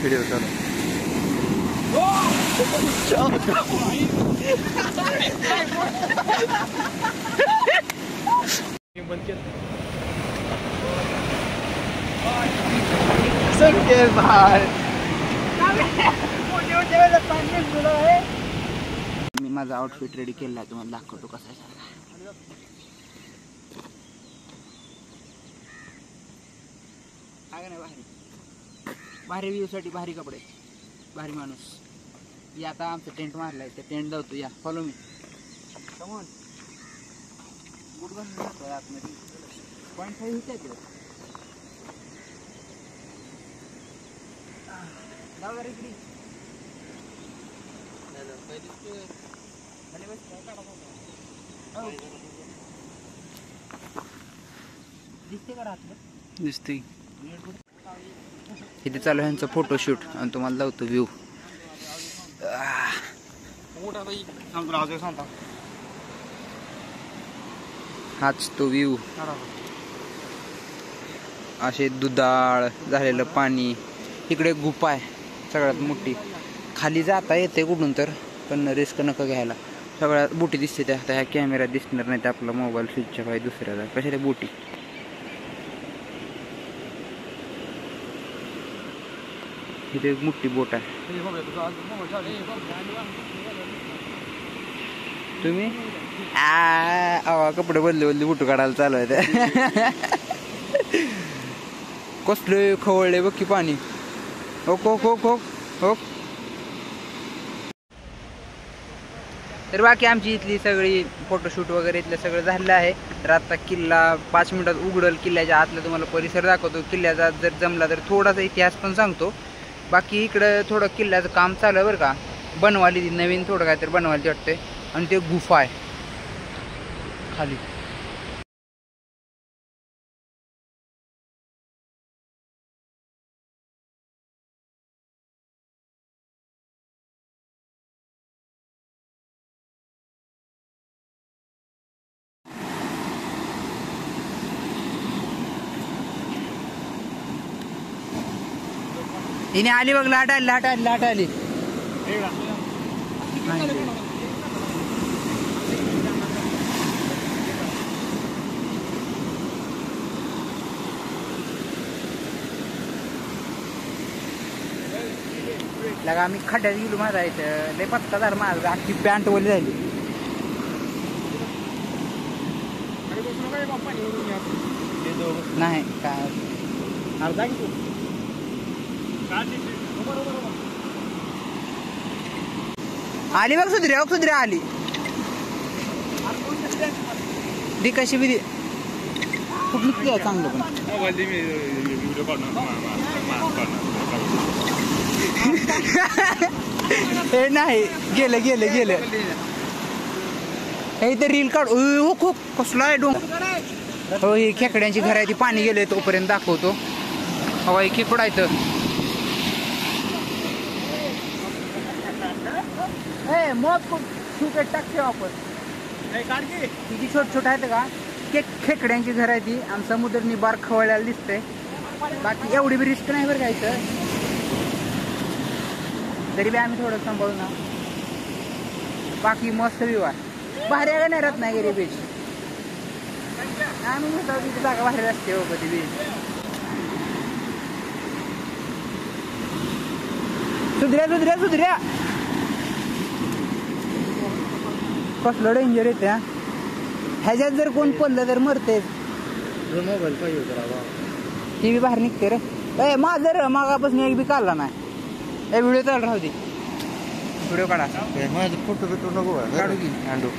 Video चालू. मी माझा outfit ready केला आहे, तुम्हाला दाखवतो कसा आहे. भारी व्ह्यू साठी भारी कपडे, भारी माणूस. या आता आमचं टेंट मारलाय, ते टेंट जातो. या फॉलो मी. कमॉन. गुड घालून जातो आतमध्ये. पॉईंट 5 हिट आहे तिकडे. जाऊ रे इकडे. दिसते का राहत? दिसते. इथे चालू आहे यांचं फोटोशूट आणि तुम्हाला लावतो व्ह्यू. हाच तो व्ह्यू. असे दुधाळ झालेलं पाणी. इकडे गुफा आहे सगळ्यात मोठी. खाली जाता येते कुठून तर, पण रिस्क नका घ्यायला. सगळ्यात बोटी दिसते त्या. ह्या कॅमेऱ्यात दिसणार नाही, ते आपला मोबाईल स्विच ऑफ आहे दुसऱ्याला. कशाला बोटी. इथे एक मोठी बोट आहे. तुम्ही कपडे बदले फोटो काढायला चालू आहे. कसले खवळले बघ की पाणी. ओक ओक ओक ओक ओक. तर बाकी आमची इथली सगळी फोटोशूट वगैरे इथलं सगळं झालेलं आहे. तर आता किल्ला 5 मिनिटात उघडल. किल्ल्याच्या आतला तुम्हाला परिसर दाखवतो. किल्ल्याचा जर जमला तर थोडासा इतिहास पण सांगतो. बाकी इकडं थोडं किल्ल्याचं काम चालू आहे बरं का. बनवाली ती नवीन थोडं काहीतरी बनवायला वाटते. आणि ते गुफा आहे खाली. हिने आली बघ. लाट आली लाट आली लाट आली. लगा आम्ही खड्ड्यात गेलो. माझा इथं लय पत्का झाला. माझा अख्खी पॅन्ट वली झाली. नाही काय आली बघ. सुधऱ्या बघ. सुधऱ्या आली. दी कशी बी खूप निघते चांगलं. पण हे नाही. गेलं गेलं गेलं. हे तर रील काढ. हो खूप कसला आहे डोंगर. हो ही खेकड्यांची घर आहे. ती पाणी गेले तोपर्यंत दाखवतो. हवा हे खेकडा आहे. मग छोटे टाकते आपण. तिची छोट छोट आहेत का. खेकड्यांची घर आहे ती. आणि समुद्र निबार खवळ्याला दिसते. बाकी एवढी बी रिस्क नाही बरं का इथं. तरी बी आम्ही थोडं सांभाळू ना. बाकी मस्त विवाह बाहेर यायला नाही रत्नागिरी बीच. आम्ही म्हणतो तिथे जागा बाहेर असते हो कधी बीच. सुधऱ्या सुधऱ्या सुधऱ्या. कसलं डेंजर येते. ह्याच्यात जर कोण पडलं तर मरते. मोबाईल पाहिजे होता. टी व्ही बाहेर निघते रे. माझं मागापासून एक बी काढला नाही. हे व्हिडिओ चालू राहू दे. व्हिडिओ काढा. माझं फोटो बिटो नको काढू की. हांडू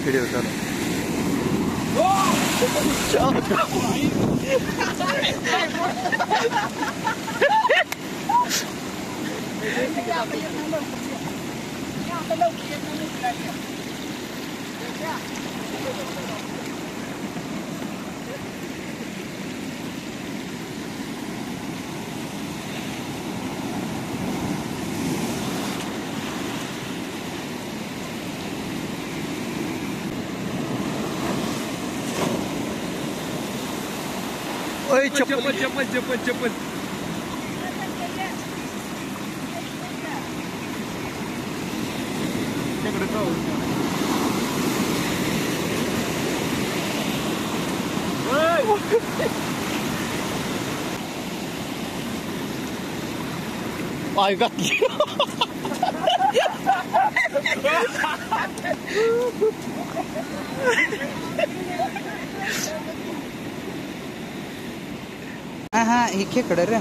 व्हिडिओ चालू. चप्पल चप्पल चप्पल चप्पल I got you. हा हे खेकडं रे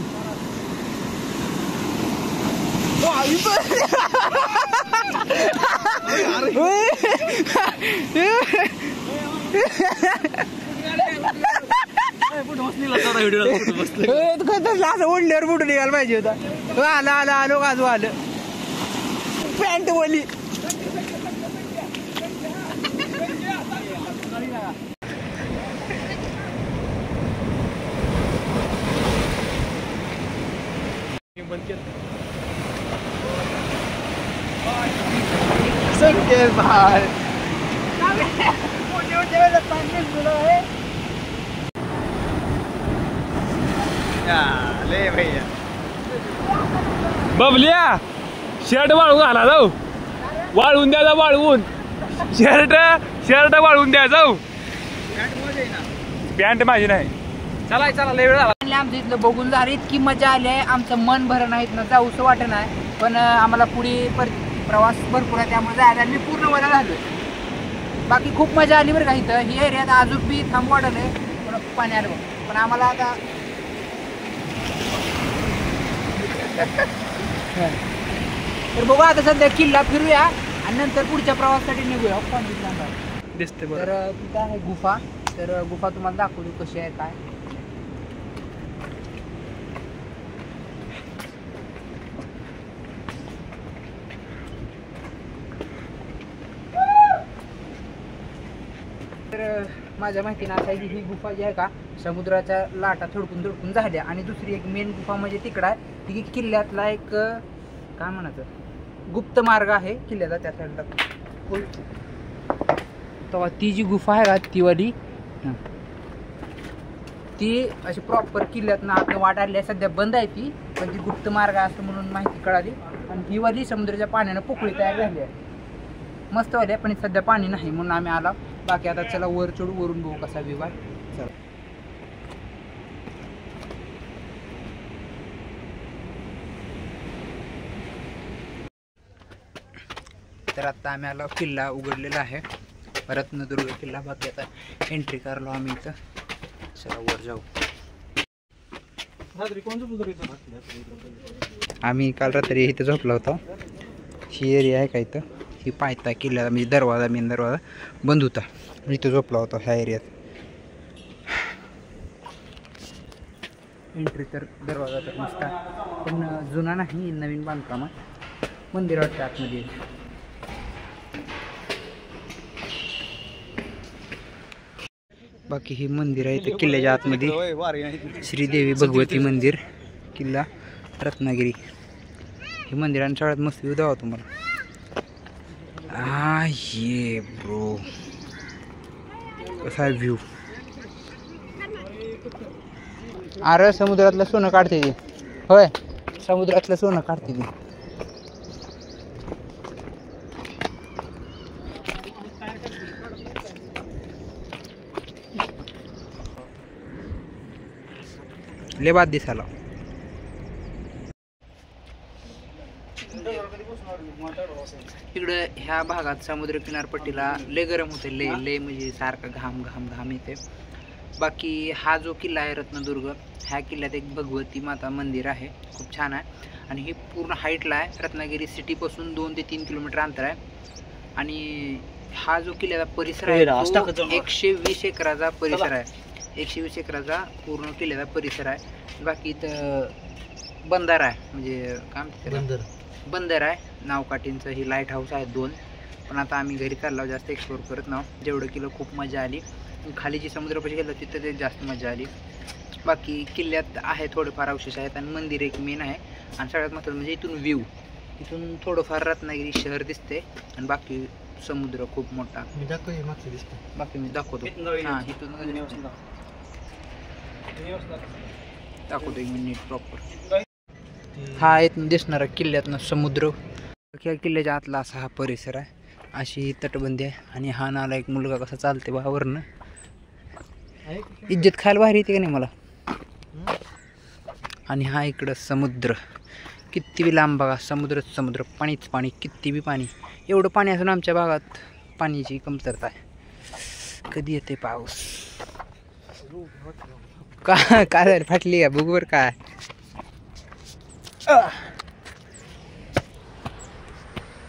ओढल्यावर बुडून निघायला पाहिजे होता आला आला आलो काजू आलं पॅन्ट बोली संकेत भाई भैया बबल्या शर्ट वाळू घाला जाऊ वाळवून द्या वाळवून शर्ट वाळवून द्या जाऊ पॅन्ट माझी नाही चला चला लय वेळ झाला आमचं इथलं बघून झालं इतकी मजा आली आहे आमचं मन भरण नाहीत ना जाऊसं वाटत नाही पण आम्हाला पुढे प्रवास भरपूर आहे त्यामुळे जायला मी पूर्ण वरा झालोय बाकी खूप मजा आली बरं का इथं ही एरियात अजून बी थांब वाटलंय पण पाणी आलं पण आम्हाला आता तर बघू आता सध्या किल्ला फिरूया आणि नंतर पुढच्या प्रवासासाठी निघूया दिसते तर तिथं आहे गुफा तर गुफा तुम्हाला दाखवतो कशी आहे काय तर माझ्या माहितीनं असं आहे की ही गुफा जी आहे का समुद्राच्या लाटा थडकून थडकून झाल्या आणि दुसरी एक मेन गुफा म्हणजे तिकडं आहे ती किल्ल्यातला एक काय म्हणायचं गुप्त मार्ग आहे किल्ल्याचा त्या साईडला तेव्हा ती जी गुफा आहे का ती वाली ती अशी प्रॉपर किल्ल्यातनं आतनं वाट आली आहे सध्या बंद आहे ती पण ती गुप्त मार्ग असं म्हणून माहिती कळाली आणि ही वाली समुद्राच्या पाण्यानं पोकळी तयार झाली आहे मस्त वाली आहे पण सध्या पाणी नाही म्हणून आम्ही आला बाकी आता चला वर चढू वरून बघू कसा व्ह्यू आहे चला तर आता आम्ही आलो किल्ला उघडलेला आहे रत्नदुर्ग किल्ला बाकी आता एंट्री करलो आम्ही इथं चला वर जाऊ आम्ही काल रात्री इथं झोपला होता ही एरिया आहे का इथं ही पायथा किल्ला म्हणजे दरवाजा मेन दरवाजा बंद होता इथं झोपला होता ह्या एरियात एंट्री तर दरवाजा तर मस्त पण जुना नाही नवीन बांधकाम आहे मंदिर वाटतं आतमध्ये बाकी ही मंदिर आहे इथे किल्ल्याच्या आतमध्ये श्रीदेवी भगवती मंदिर किल्ला रत्नागिरी हे मंदिराने सगळ्यात मस्त व्ह्यू द्यावा तुम्हाला ये ब्रो कसा व्ह्यू अरे समुद्रातलं सोनं काढते ती होय समुद्रातलं सोनं काढते ती लय बाद दिसायला इकडं ह्या भागात समुद्र किनारपट्टीला लय गरम होते लय म्हणजे सारखं घाम घाम घाम येते बाकी हा जो किल्ला आहे रत्नदुर्ग ह्या किल्ल्यात एक भगवती माता मंदिर आहे खूप छान आहे आणि ही पूर्ण हाईटला आहे रत्नागिरी सिटीपासून 2 ते 3 किलोमीटर अंतर आहे आणि हा जो किल्ल्याचा परिसर आहे तो 120 एकराचा परिसर आहे. 120 एकराचा पूर्ण किल्ल्याचा परिसर आहे. बाकी इथं बंदर आहे, म्हणजे काय म्हणतात बंदर आहे. नावकाठींचं ही लाईट हाऊस आहे 2. पण आता आम्ही घरी चाललो, जास्त एक्सप्लोर करत नाव. जेवढं केलं खूप मजा आली. खाली जी समुद्रापाशी गेलो तिथं ते जास्त मजा आली. बाकी किल्ल्यात आहे थोडेफार अवशेष आहेत आणि मंदिर एक मेन आहे. आणि सगळ्यात महत्त्वाचं म्हणजे इथून व्ह्यू, इथून थोडंफार रत्नागिरी शहर दिसते आणि बाकी समुद्र खूप मोठा. बाकी मी दाखवतो. हां इथून दाखवतो 1 मिनिट प्रॉपर. हा इथून दिसणारा किल्ल्यातनं समुद्र. या किल्ल्याच्या आतला असा हा परिसर आहे. अशी तटबंदी आहे. आणि हा नाला एक मुलगा कसा चालते बावरनं. इज्जत खायला बाहेर येते का नाही मला. आणि हा इकडं समुद्र, किती बी लांब बघा, समुद्रच समुद्र, पाणीच पाणी, किती बी पाणी. एवढं पाणी असून आमच्या भागात पाण्याची कमतरता आहे. कधी येते पाऊस. काय झालं, फाटली का बुगवर काय.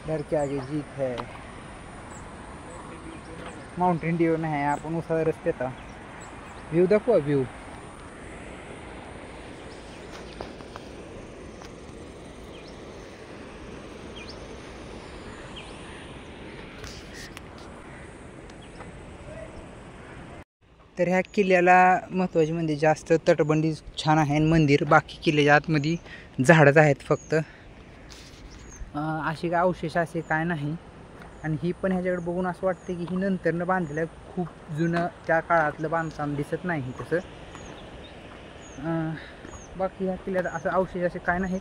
डर के आगे जीत है. माउंटेन ड्यू नाही, आपण उसाचा रस्त्यात. व्ह्यू दाखवा व्ह्यू. तर ह्या किल्ल्याला महत्त्वाचे म्हणजे जास्त तटबंदी छान आहे आणि मंदिर. बाकी किल्ल्याच्या आतमध्ये झाडच आहेत फक्त. असे काय अवशेष असे काय नाही. आणि ही पण ह्याच्याकडे बघून असं वाटतं की ही नंतरनं बांधलेलं आहे. खूप जुनं त्या काळातलं बांधकाम दिसत नाही तसं. बाकी ह्या किल्ल्यात असं अवशेष असे काय नाही.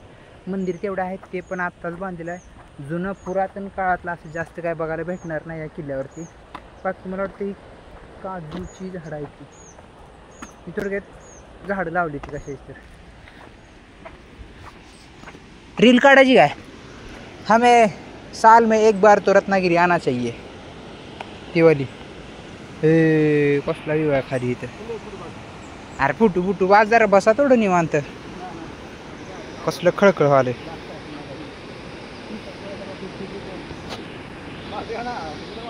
मंदिर तेवढं आहेत ते पण आत्ताच बांधलेलं आहे. जुनं पुरातन काळातलं असं जास्त काय बघायला भेटणार नाही या किल्ल्यावरती. बाकी मला वाटतं ही काजूची झाडं आहेत ती. मी थोडक्यात झाडं लावली ती कशाची तर. रील काढायची काय. हमें साल में 1 बार तो रत्नागिरी आना चाहिए. ती वाली कसला व्ह्यू आहे खाली इथं. अरे फुटू फुटू वाज जरा बसा थोडं निवांत. कसलं खळखळ व्हायलंय.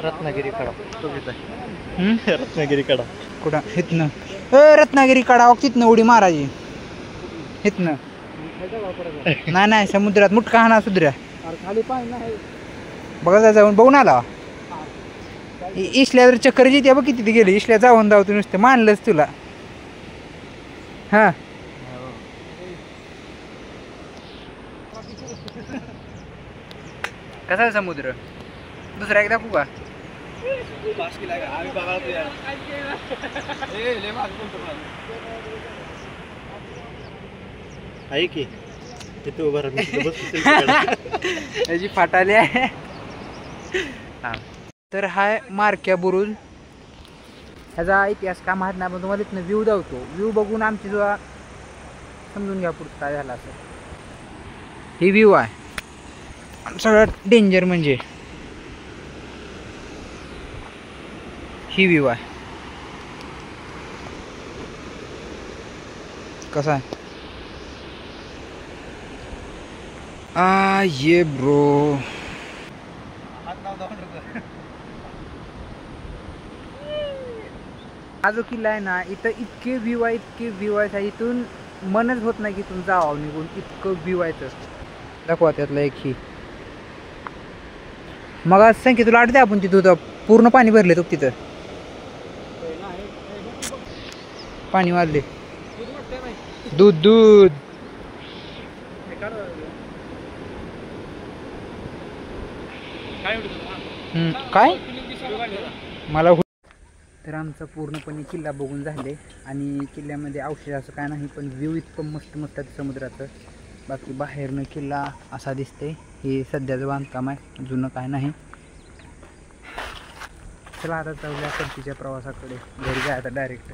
रत्नागिरी कडा रत्नागिरी कडा कुठं इथनं. रत्नागिरी कडा तिथनं उडी मारायची इथनं. नाही समुद्रात मुटका हाना सुधऱ्या खाली पाणी नाही बघा. जाऊन बघून आला. इसल्या चक्कर जिथे बघ किती गेली. इसल्या जाऊन तू नुसतं मानलंच तुला. हा कसा आहे समुद्र. दुसरा एकदा खूप आहे की तिथे उभा त्याची फाटाली आहे. तर हा मारक्या बुरुज. ह्याचा इतिहास का माहीत नाही पण तुम्हाला इथनं व्ह्यू दावतो. व्ह्यू बघून आमची जो समजून घ्या पुढचं काय झाला असं. ही व्ह्यू आहे. सगळ्यात डेंजर म्हणजे ही व्ह्यू आहे. कसा आहे ये ब्रो. हा जो किल्ला आहे ना इथं इतके व्ह्यू आहे इथून मनच होत नाही की इथून जावं निघून. इतकं व्ह्यू आहे. दाखवा त्यातलं एक ही. मग आज सांग की तुला आठवते आपण तिथं पूर्ण पाणी भरले तो तिथं. पाणी वाढले. दूध काय मला. तर आमचा पूर्णपणे किल्ला बघून झाले आणि किल्ल्यामध्ये अवशेष असं काय नाही पण व्ह्यू इतकं मस्त आहे समुद्राचं. बाकी बाहेरनं किल्ला असा दिसते. हे सध्याचं बांधकाम आहे, जुनं काय नाही. चला आता जाऊया परतीच्या प्रवासाकडे. घरी जायचं डायरेक्ट.